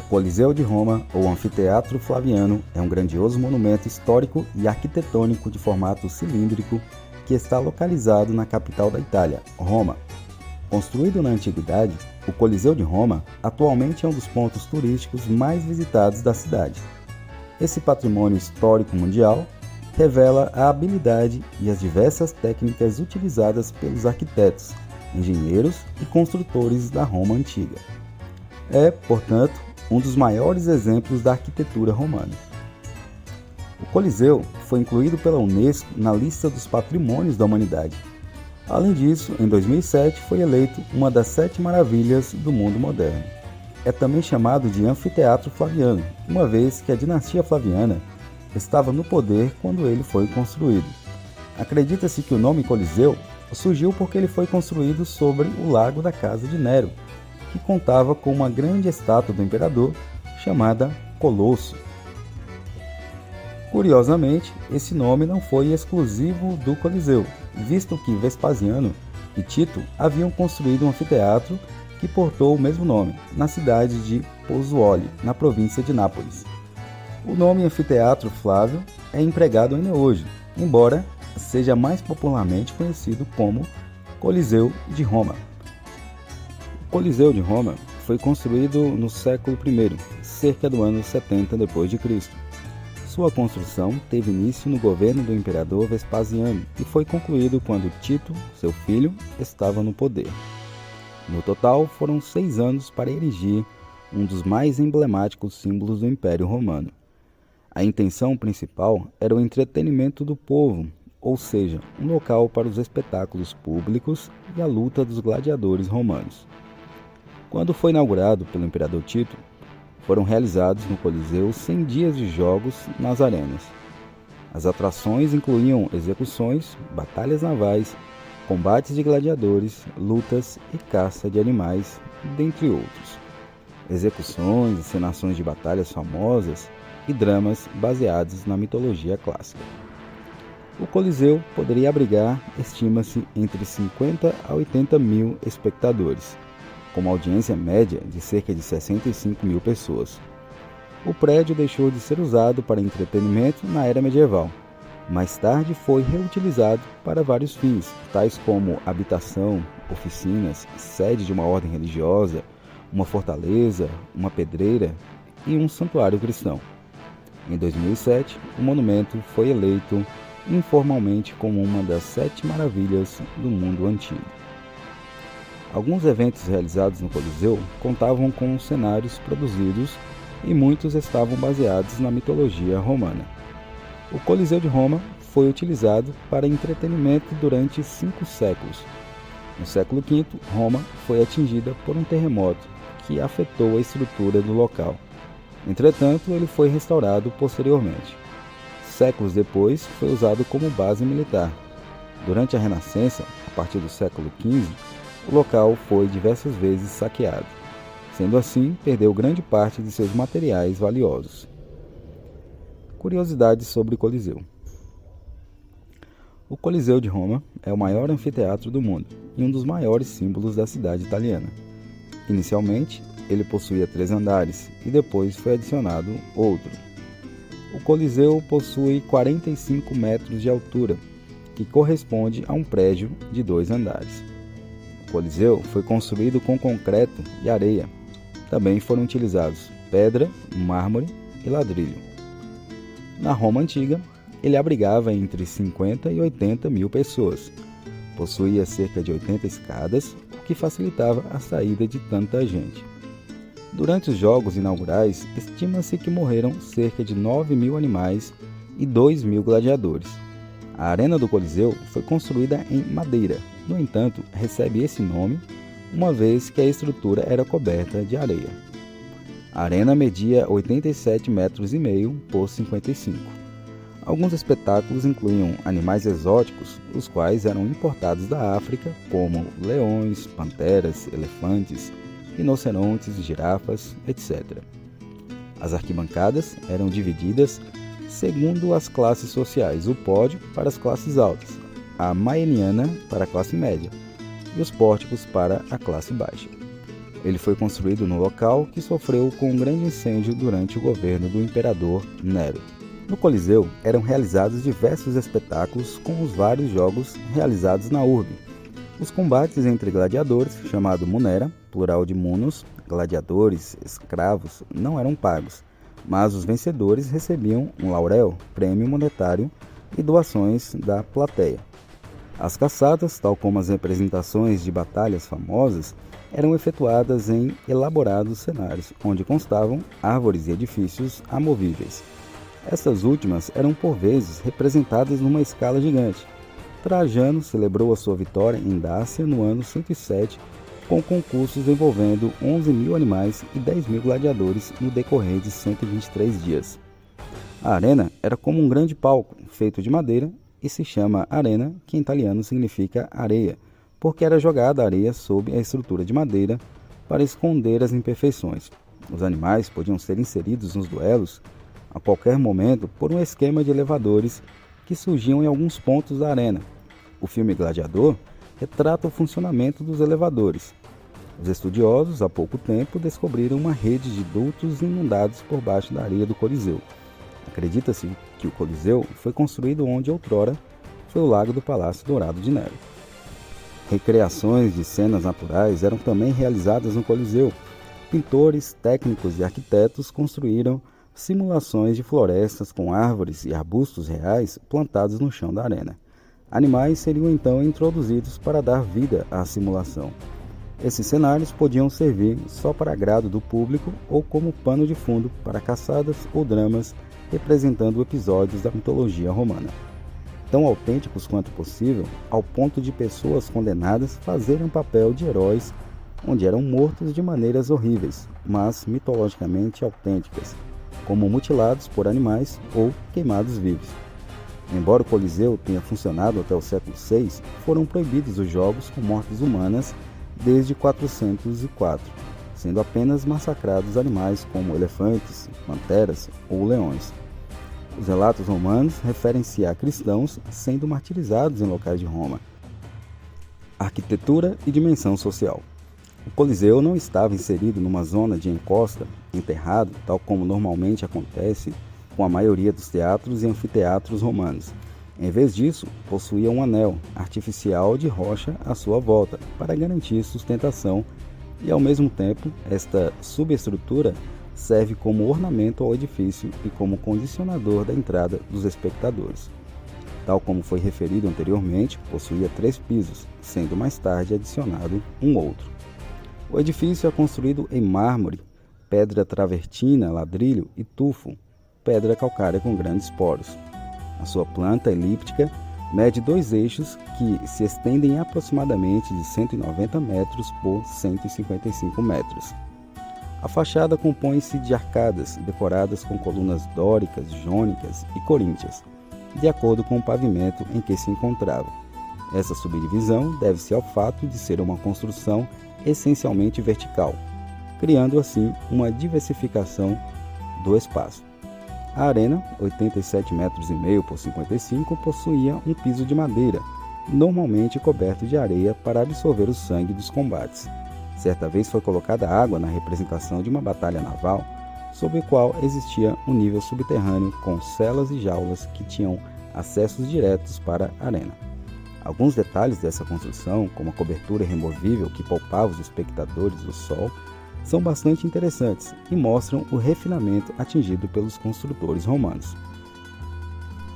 O Coliseu de Roma, ou Anfiteatro Flaviano, é um grandioso monumento histórico e arquitetônico de formato cilíndrico que está localizado na capital da Itália, Roma. Construído na antiguidade, o Coliseu de Roma atualmente é um dos pontos turísticos mais visitados da cidade. Esse patrimônio histórico mundial revela a habilidade e as diversas técnicas utilizadas pelos arquitetos, engenheiros e construtores da Roma antiga. É, portanto, um dos maiores exemplos da arquitetura romana. O Coliseu foi incluído pela Unesco na lista dos Patrimônios da Humanidade. Além disso, em 2007 foi eleito uma das 7 maravilhas do mundo moderno. É também chamado de Anfiteatro Flaviano, uma vez que a dinastia Flaviana estava no poder quando ele foi construído. Acredita-se que o nome Coliseu surgiu porque ele foi construído sobre o lago da casa de Nero, que contava com uma grande estátua do imperador chamada Colosso. Curiosamente, esse nome não foi exclusivo do Coliseu, visto que Vespasiano e Tito haviam construído um anfiteatro que portou o mesmo nome, na cidade de Pozzuoli, na província de Nápoles. O nome Anfiteatro Flávio é empregado ainda hoje, embora seja mais popularmente conhecido como Coliseu de Roma. O Coliseu de Roma foi construído no século I, cerca do ano 70 d.C. Sua construção teve início no governo do imperador Vespasiano e foi concluído quando Tito, seu filho, estava no poder. No total, foram 6 anos para erigir um dos mais emblemáticos símbolos do Império Romano. A intenção principal era o entretenimento do povo, ou seja, um local para os espetáculos públicos e a luta dos gladiadores romanos. Quando foi inaugurado pelo imperador Tito, foram realizados no Coliseu 100 dias de jogos nas arenas. As atrações incluíam execuções, batalhas navais, combates de gladiadores, lutas e caça de animais, dentre outros. Execuções, encenações de batalhas famosas e dramas baseados na mitologia clássica. O Coliseu poderia abrigar, estima-se, entre 50 a 80 mil espectadores, com uma audiência média de cerca de 65 mil pessoas. O prédio deixou de ser usado para entretenimento na era medieval. Mais tarde foi reutilizado para vários fins, tais como habitação, oficinas, sede de uma ordem religiosa, uma fortaleza, uma pedreira e um santuário cristão. Em 2007, o monumento foi eleito informalmente como uma das 7 maravilhas do mundo antigo. Alguns eventos realizados no Coliseu contavam com cenários produzidos e muitos estavam baseados na mitologia romana. O Coliseu de Roma foi utilizado para entretenimento durante 5 séculos. No século V, Roma foi atingida por um terremoto que afetou a estrutura do local. Entretanto, ele foi restaurado posteriormente. Séculos depois, foi usado como base militar. Durante a Renascença, a partir do século XV, o local foi diversas vezes saqueado. Sendo assim, perdeu grande parte de seus materiais valiosos. Curiosidades sobre o Coliseu. O Coliseu de Roma é o maior anfiteatro do mundo e um dos maiores símbolos da cidade italiana. Inicialmente, ele possuía 3 andares e depois foi adicionado outro. O Coliseu possui 45 metros de altura, que corresponde a um prédio de 2 andares. O Coliseu foi construído com concreto e areia. Também foram utilizados pedra, mármore e ladrilho. Na Roma antiga, ele abrigava entre 50 e 80 mil pessoas. Possuía cerca de 80 escadas, o que facilitava a saída de tanta gente. Durante os jogos inaugurais, estima-se que morreram cerca de 9 mil animais e 2 mil gladiadores. A arena do Coliseu foi construída em madeira, no entanto, recebe esse nome uma vez que a estrutura era coberta de areia. A arena media 87,5 metros por 55. Alguns espetáculos incluíam animais exóticos, os quais eram importados da África, como leões, panteras, elefantes, rinocerontes, girafas, etc. As arquibancadas eram divididas segundo as classes sociais, o pódio para as classes altas, a maeniana para a classe média e os pórticos para a classe baixa. Ele foi construído no local que sofreu com um grande incêndio durante o governo do imperador Nero. No Coliseu eram realizados diversos espetáculos com os vários jogos realizados na urbe. Os combates entre gladiadores, chamado munera, plural de munus, gladiadores, escravos, não eram pagos, mas os vencedores recebiam um laurel, prêmio monetário e doações da plateia. As caçadas, tal como as representações de batalhas famosas, eram efetuadas em elaborados cenários, onde constavam árvores e edifícios amovíveis. Estas últimas eram por vezes representadas numa escala gigante. Trajano celebrou a sua vitória em Dácia no ano 107, com concursos envolvendo 11.000 animais e 10.000 gladiadores no decorrer de 123 dias. A arena era como um grande palco, feito de madeira, e se chama arena, que em italiano significa areia, porque era jogada a areia sob a estrutura de madeira para esconder as imperfeições. Os animais podiam ser inseridos nos duelos a qualquer momento por um esquema de elevadores que surgiam em alguns pontos da arena. O filme Gladiador retrata o funcionamento dos elevadores. Os estudiosos, há pouco tempo, descobriram uma rede de dutos inundados por baixo da areia do Coliseu. Acredita-se que o Coliseu foi construído onde outrora foi o lago do Palácio Dourado de Nero. Recreações de cenas naturais eram também realizadas no Coliseu. Pintores, técnicos e arquitetos construíram simulações de florestas com árvores e arbustos reais plantados no chão da arena. Animais seriam então introduzidos para dar vida à simulação. Esses cenários podiam servir só para agrado do público ou como pano de fundo para caçadas ou dramas representando episódios da mitologia romana. Tão autênticos quanto possível, ao ponto de pessoas condenadas fazerem um papel de heróis onde eram mortos de maneiras horríveis, mas mitologicamente autênticas, como mutilados por animais ou queimados vivos. Embora o Coliseu tenha funcionado até o século VI, foram proibidos os jogos com mortes humanas desde 404, sendo apenas massacrados animais como elefantes, panteras ou leões. Os relatos romanos referem-se a cristãos sendo martirizados em locais de Roma. Arquitetura e dimensão social. O Coliseu não estava inserido numa zona de encosta, enterrado, tal como normalmente acontece com a maioria dos teatros e anfiteatros romanos. Em vez disso, possuía um anel artificial de rocha à sua volta, para garantir sustentação, e ao mesmo tempo, esta subestrutura serve como ornamento ao edifício e como condicionador da entrada dos espectadores. Tal como foi referido anteriormente, possuía 3 pisos, sendo mais tarde adicionado um outro. O edifício é construído em mármore, pedra travertina, ladrilho e tufo, pedra calcária com grandes poros. A sua planta elíptica mede 2 eixos que se estendem aproximadamente de 190 metros por 155 metros. A fachada compõe-se de arcadas decoradas com colunas dóricas, jônicas e coríntias, de acordo com o pavimento em que se encontrava. Essa subdivisão deve-se ao fato de ser uma construção essencialmente vertical, criando assim uma diversificação do espaço. A arena, 87,5 metros por 55, possuía um piso de madeira, normalmente coberto de areia para absorver o sangue dos combates. Certa vez foi colocada água na representação de uma batalha naval, sob o qual existia um nível subterrâneo com celas e jaulas que tinham acessos diretos para a arena. Alguns detalhes dessa construção, como a cobertura removível que poupava os espectadores do sol, são bastante interessantes e mostram o refinamento atingido pelos construtores romanos.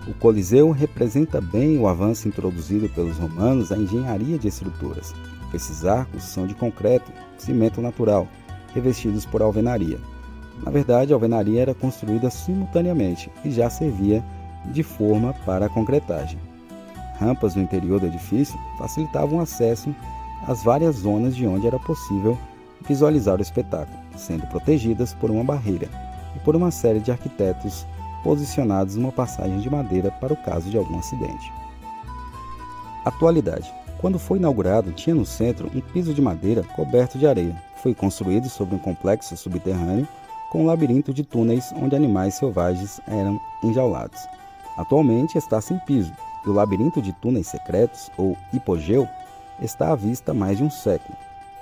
O Coliseu representa bem o avanço introduzido pelos romanos à engenharia de estruturas. Esses arcos são de concreto, cimento natural, revestidos por alvenaria. Na verdade, a alvenaria era construída simultaneamente e já servia de forma para a concretagem. Rampas no interior do edifício facilitavam o acesso às várias zonas de onde era possível visualizar o espetáculo, sendo protegidas por uma barreira e por uma série de arquitetos posicionados numa passagem de madeira para o caso de algum acidente. Atualidade. Quando foi inaugurado, tinha no centro um piso de madeira coberto de areia. Foi construído sobre um complexo subterrâneo com um labirinto de túneis onde animais selvagens eram enjaulados. Atualmente está sem piso e o labirinto de túneis secretos, ou hipogeu, está à vista há mais de um século.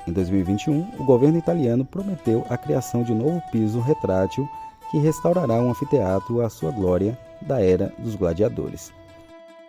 Em 2021, o governo italiano prometeu a criação de um novo piso retrátil que restaurará um anfiteatro à sua glória da Era dos Gladiadores.